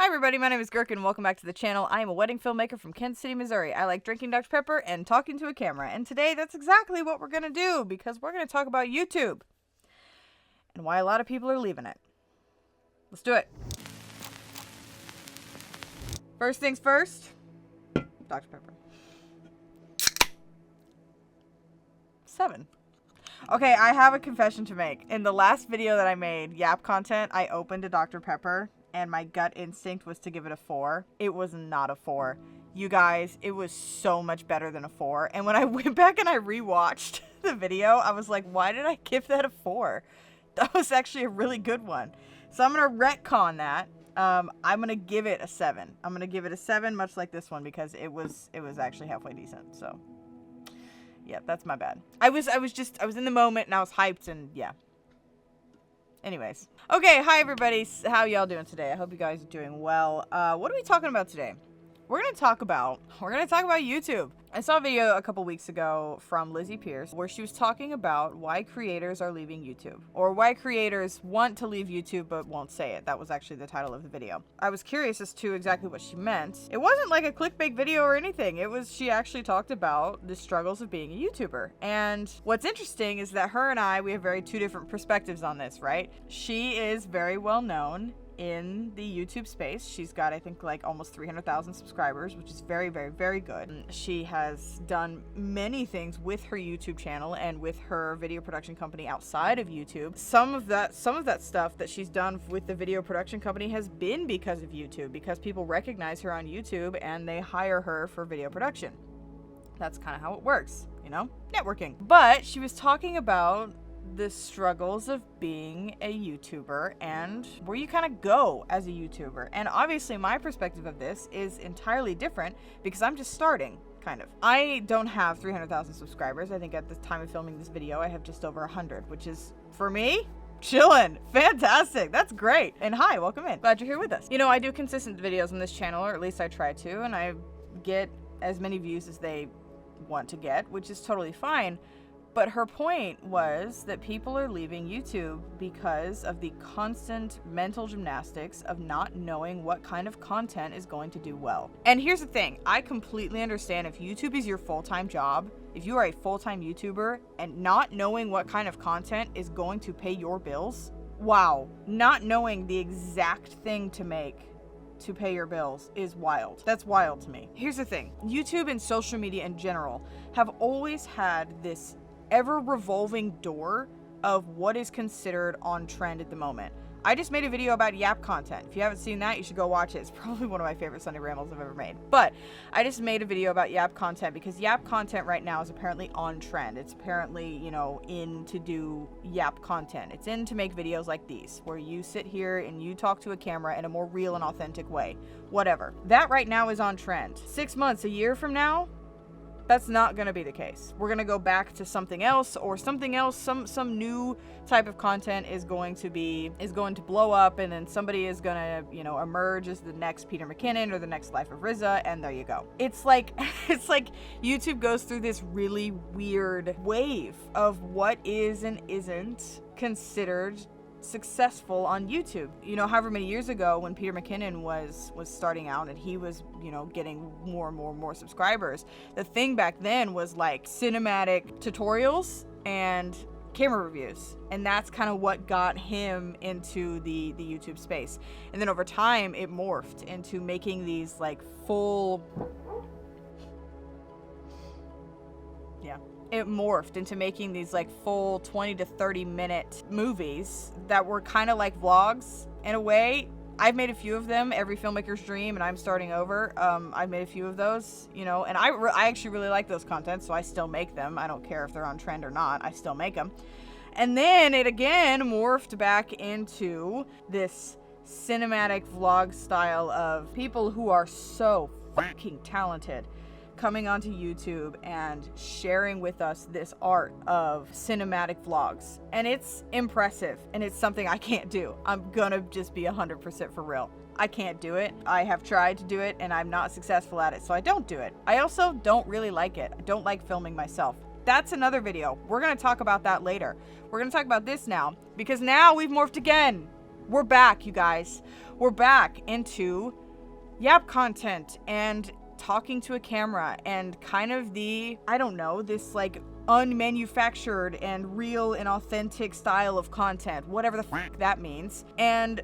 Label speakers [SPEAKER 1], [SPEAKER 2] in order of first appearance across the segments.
[SPEAKER 1] Hi everybody, my name is Gherkin and welcome back to the channel. I am a wedding filmmaker from Kansas City, Missouri. I like drinking Dr. Pepper and talking to a camera. And today that's exactly what we're going to do because we're going to talk about YouTube and why a lot of people are leaving it. Let's do it. First things first, Dr. Pepper. 7. Okay, I have a confession to make. In the last video that I made, Yap content, I opened a Dr. Pepper and my gut instinct was to give it a 4. It was not a 4. You guys, it was so much better than a 4. And when I went back and I rewatched the video, I was like, why did I give that a 4? That was actually a really good one. So I'm going to retcon that. I'm going to give it a 7. I'm going to give it a 7, much like this one, because it was actually halfway decent. So yeah, that's my bad. I was in the moment and I was hyped and yeah. Anyways. Okay, hi everybody. How y'all doing today? I hope you guys are doing well. What are we talking about today? We're gonna talk about YouTube. I saw a video a couple weeks ago from Lizzie Pierce where she was talking about why creators are leaving YouTube, or why creators want to leave YouTube but won't say it. That was actually the title of the video. I was curious as to exactly what she meant. It wasn't like a clickbait video or anything. She actually talked about the struggles of being a YouTuber. And what's interesting is that her and we have two different perspectives on this, right? She is very well known in the YouTube space. She's got, I think, like almost 300,000 subscribers, which is very, very, very good. She has done many things with her YouTube channel and with her video production company outside of YouTube. Some of that stuff that she's done with the video production company has been because of YouTube, because people recognize her on YouTube and they hire her for video production. That's kind of how it works, you know, networking. But she was talking about the struggles of being a YouTuber and where you kind of go as a YouTuber. And obviously my perspective of this is entirely different because I'm just starting, kind of. I don't have 300,000 subscribers. I think at the time of filming this video, I have just over 100, which is, for me, chillin'. Fantastic. That's great. And hi, welcome in. Glad you're here with us. You know, I do consistent videos on this channel, or at least I try to, and I get as many views as they want to get, which is totally fine. But her point was that people are leaving YouTube because of the constant mental gymnastics of not knowing what kind of content is going to do well. And here's the thing, I completely understand if YouTube is your full-time job, if you are a full-time YouTuber and not knowing what kind of content is going to pay your bills, wow, not knowing the exact thing to make to pay your bills is wild. That's wild to me. Here's the thing, YouTube and social media in general have always had this ever-revolving door of what is considered on trend at the moment. I just made a video about Yap content. If you haven't seen that, you should go watch it. It's probably one of my favorite Sunday rambles I've ever made. But I just made a video about Yap content because Yap content right now is apparently on trend. It's apparently, you know, in to do Yap content. It's in to make videos like these, where you sit here and you talk to a camera in a more real and authentic way. Whatever. That right now is on trend. 6 months, a year from now, that's not going to be the case. We're going to go back to something else, or something else, some new type of content is going to blow up, and then somebody is going to, you know, emerge as the next Peter McKinnon or the next Life of Rizza, and there you go. It's like YouTube goes through this really weird wave of what is and isn't considered successful on YouTube. You know, however many years ago when Peter McKinnon was starting out and he was, you know, getting more and more subscribers, the thing back then was like cinematic tutorials and camera reviews, and that's kind of what got him into the YouTube space. And then over time it morphed into making these like it morphed into making these like full 20 to 30 minute movies that were kind of like vlogs in a way. I've made a few of them, every filmmaker's dream, and I'm starting over. I've made a few of those, you know, and I actually really like those content, so I still make them. I don't care if they're on trend or not, I still make them. And then it again morphed back into this cinematic vlog style of people who are so fucking talented coming onto YouTube and sharing with us this art of cinematic vlogs. And it's impressive, and it's something I can't do. I'm gonna just be 100% for real. I can't do it. I have tried to do it and I'm not successful at it, so I don't do it. I also don't really like it. I don't like filming myself. That's another video. We're gonna talk about that later. We're gonna talk about this now, because now we've morphed again. We're back, you guys. We're back into Yap content and talking to a camera and kind of the, I don't know, this like unmanufactured and real and authentic style of content, whatever the fuck that means. And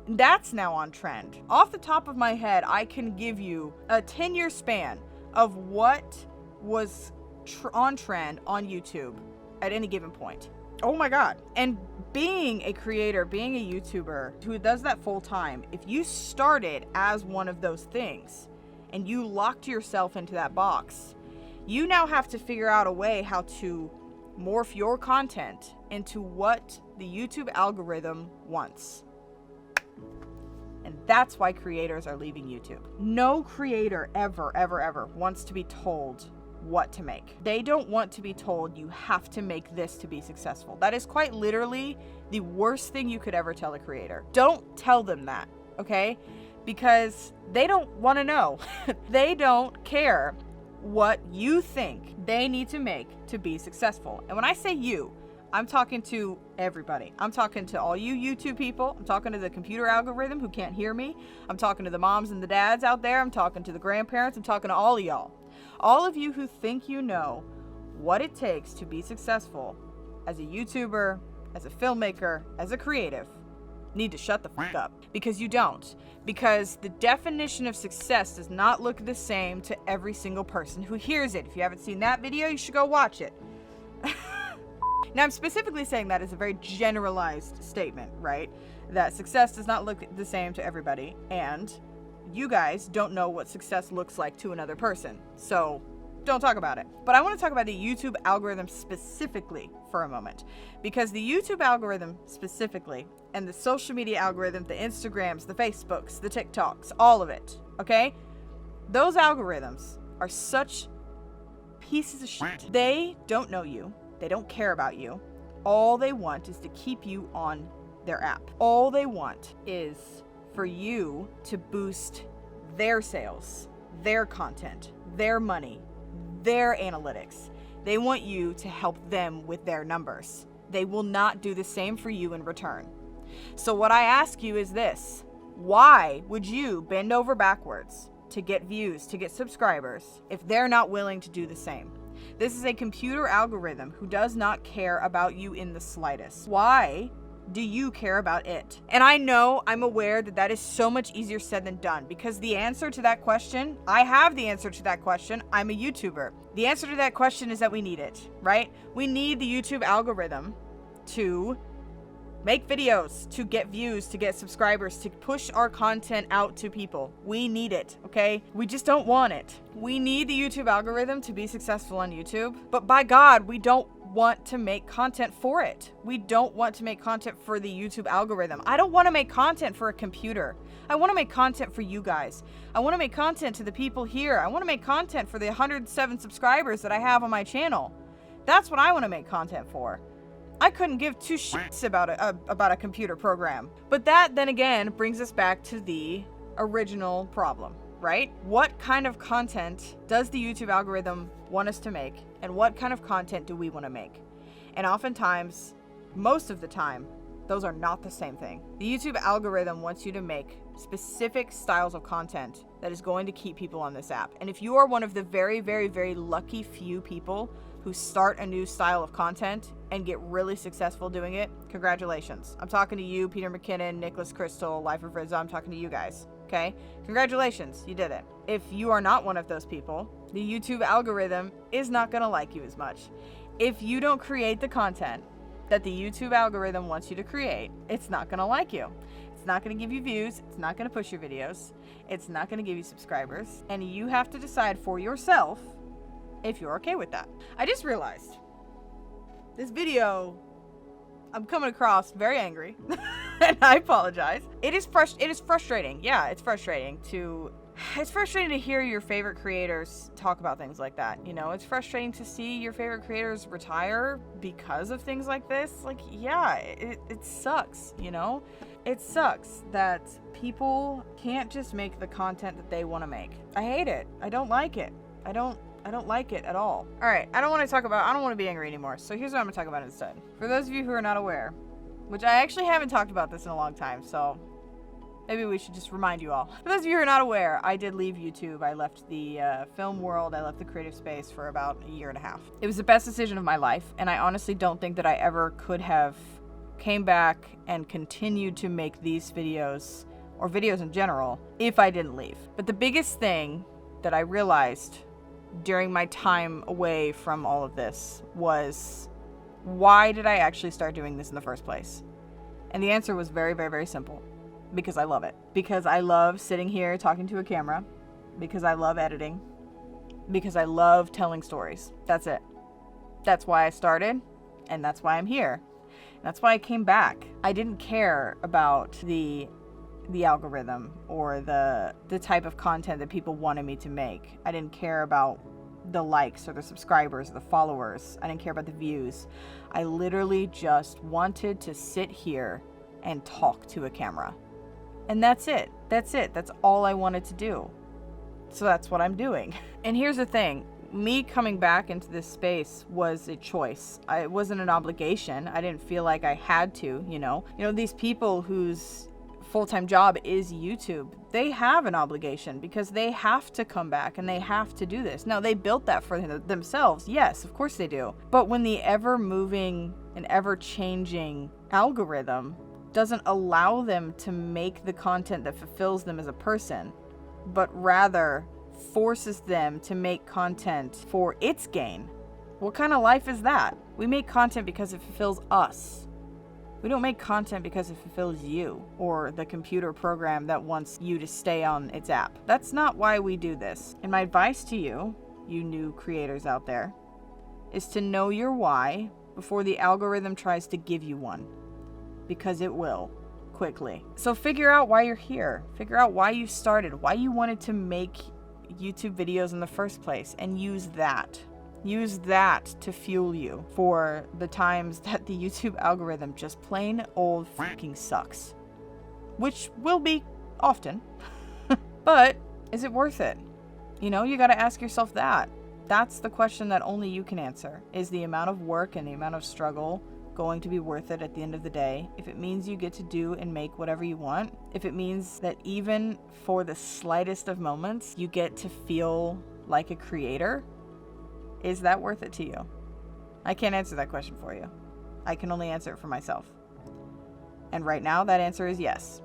[SPEAKER 1] that's now on trend. Off the top of my head, I can give you a 10-year span of what was on trend on YouTube at any given point. Oh my God. And being a creator, being a YouTuber who does that full time, if you started as one of those things and you locked yourself into that box, you now have to figure out a way how to morph your content into what the YouTube algorithm wants. And that's why creators are leaving YouTube. No creator ever wants to be told what to make. They don't want to be told you have to make this to be successful. That is quite literally the worst thing you could ever tell a creator. Don't tell them that, okay? Because they don't want to know. They don't care what you think they need to make to be successful. And when I say you, I'm talking to everybody. I'm talking to all you YouTube people. I'm talking to the computer algorithm who can't hear me. I'm talking to the moms and the dads out there. I'm talking to the grandparents. I'm talking to all of y'all. All of you who think you know what it takes to be successful as a YouTuber, as a filmmaker, as a creative, need to shut the fuck up. Because you don't. Because the definition of success does not look the same to every single person who hears it. If you haven't seen that video, you should go watch it. Now, I'm specifically saying that as a very generalized statement, right? That success does not look the same to everybody, and you guys don't know what success looks like to another person, so don't talk about it. But I want to talk about the YouTube algorithm specifically for a moment, because the YouTube algorithm specifically, and the social media algorithm, the Instagrams, the Facebooks, the TikToks, all of it, okay? Those algorithms are such pieces of shit. They don't know you. They don't care about you. All they want is to keep you on their app. All they want is for you to boost their sales, their content, their money, their analytics. They want you to help them with their numbers. They will not do the same for you in return. So what I ask you is this: why would you bend over backwards to get views, to get subscribers, if they're not willing to do the same? This is a computer algorithm who does not care about you in the slightest. Why do you care about it? And I know, I'm aware that that is so much easier said than done, because the answer to that question, I have the answer to that question. I'm a YouTuber. The answer to that question is that we need it, right? We need the YouTube algorithm to make videos, to get views, to get subscribers, to push our content out to people. We need it, okay? We just don't want it. We need the YouTube algorithm to be successful on YouTube, but by God, we don't want to make content for it. We don't want to make content for the YouTube algorithm. I don't want to make content for a computer. I want to make content for you guys. I want to make content to the people here. I want to make content for the 107 subscribers that I have on my channel. That's what I want to make content for. I couldn't give two shits about a computer program. But that, then again, brings us back to the original problem, right? What kind of content does the YouTube algorithm want us to make? And what kind of content do we want to make? And oftentimes, most of the time, those are not the same thing. The YouTube algorithm wants you to make specific styles of content that is going to keep people on this app. And if you are one of the very, very, very lucky few people who start a new style of content and get really successful doing it, congratulations. I'm talking to you, Peter McKinnon, Nicholas Crystal, Life of Rizzo. I'm talking to you guys, okay? Congratulations, you did it. If you are not one of those people, the YouTube algorithm is not gonna like you as much. If you don't create the content that the YouTube algorithm wants you to create, it's not gonna like you. It's not gonna give you views, it's not gonna push your videos, it's not gonna give you subscribers, and you have to decide for yourself if you're okay with that. I just realized this video, I'm coming across very angry, and I apologize. It is frustrating. Yeah, it's frustrating to hear your favorite creators talk about things like that. You know, it's frustrating to see your favorite creators retire because of things like this. Like, yeah, it sucks, you know? It sucks that people can't just make the content that they want to make. I hate it. I don't like it. I don't like it at all. All right, I don't want to be angry anymore. So here's what I'm going to talk about instead. For those of you who are not aware, which I actually haven't talked about this in a long time, so maybe we should just remind you all. For those of you who are not aware, I did leave YouTube. I left the film world. I left the creative space for about a year and a half. It was the best decision of my life, and I honestly don't think that I ever could have came back and continued to make these videos, or videos in general, if I didn't leave. But the biggest thing that I realized during my time away from all of this was, why did I actually start doing this in the first place? And the answer was very, very, very simple. Because I love it. Because I love sitting here talking to a camera. Because I love editing. Because I love telling stories. That's it. That's why I started, and that's why I'm here. That's why I came back. I didn't care about the algorithm or the type of content that people wanted me to make. I didn't care about the likes or the subscribers or the followers. I didn't care about the views. I literally just wanted to sit here and talk to a camera. And that's it. That's it. That's all I wanted to do. So that's what I'm doing. And here's the thing. Me coming back into this space was a choice. It wasn't an obligation. I didn't feel like I had to, you know. These people whose full-time job is YouTube, they have an obligation because they have to come back and they have to do this. Now, they built that for themselves. Yes, of course they do. But when the ever-moving and ever-changing algorithm doesn't allow them to make the content that fulfills them as a person, but rather forces them to make content for its gain, what kind of life is that? We make content because it fulfills us. We don't make content because it fulfills you or the computer program that wants you to stay on its app. That's not why we do this. And my advice to you, you new creators out there, is to know your why before the algorithm tries to give you one. Because it will, quickly. So figure out why you're here. Figure out why you started, why you wanted to make YouTube videos in the first place, and use that. Use that to fuel you for the times that the YouTube algorithm just plain old fucking sucks. Which will be often. But is it worth it? You gotta ask yourself that. That's the question that only you can answer. Is the amount of work and the amount of struggle going to be worth it at the end of the day? If it means you get to do and make whatever you want, if it means that even for the slightest of moments you get to feel like a creator, is that worth it to you? I can't answer that question for you. I can only answer it for myself. And right now that answer is yes.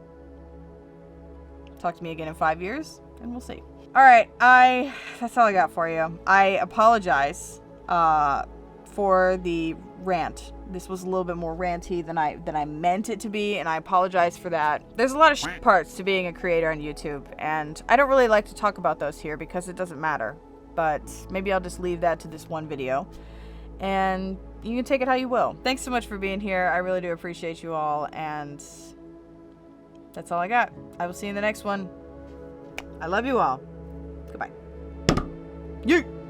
[SPEAKER 1] Talk to me again in 5 years and we'll see. Alright, that's all I got for you. I apologize for the rant. This was a little bit more ranty than I meant it to be, and I apologize for that. There's a lot of parts to being a creator on YouTube, and I don't really like to talk about those here because it doesn't matter. But maybe I'll just leave that to this one video, and you can take it how you will. Thanks so much for being here. I really do appreciate you all, and that's all I got. I will see you in the next one. I love you all. Goodbye. Yeet!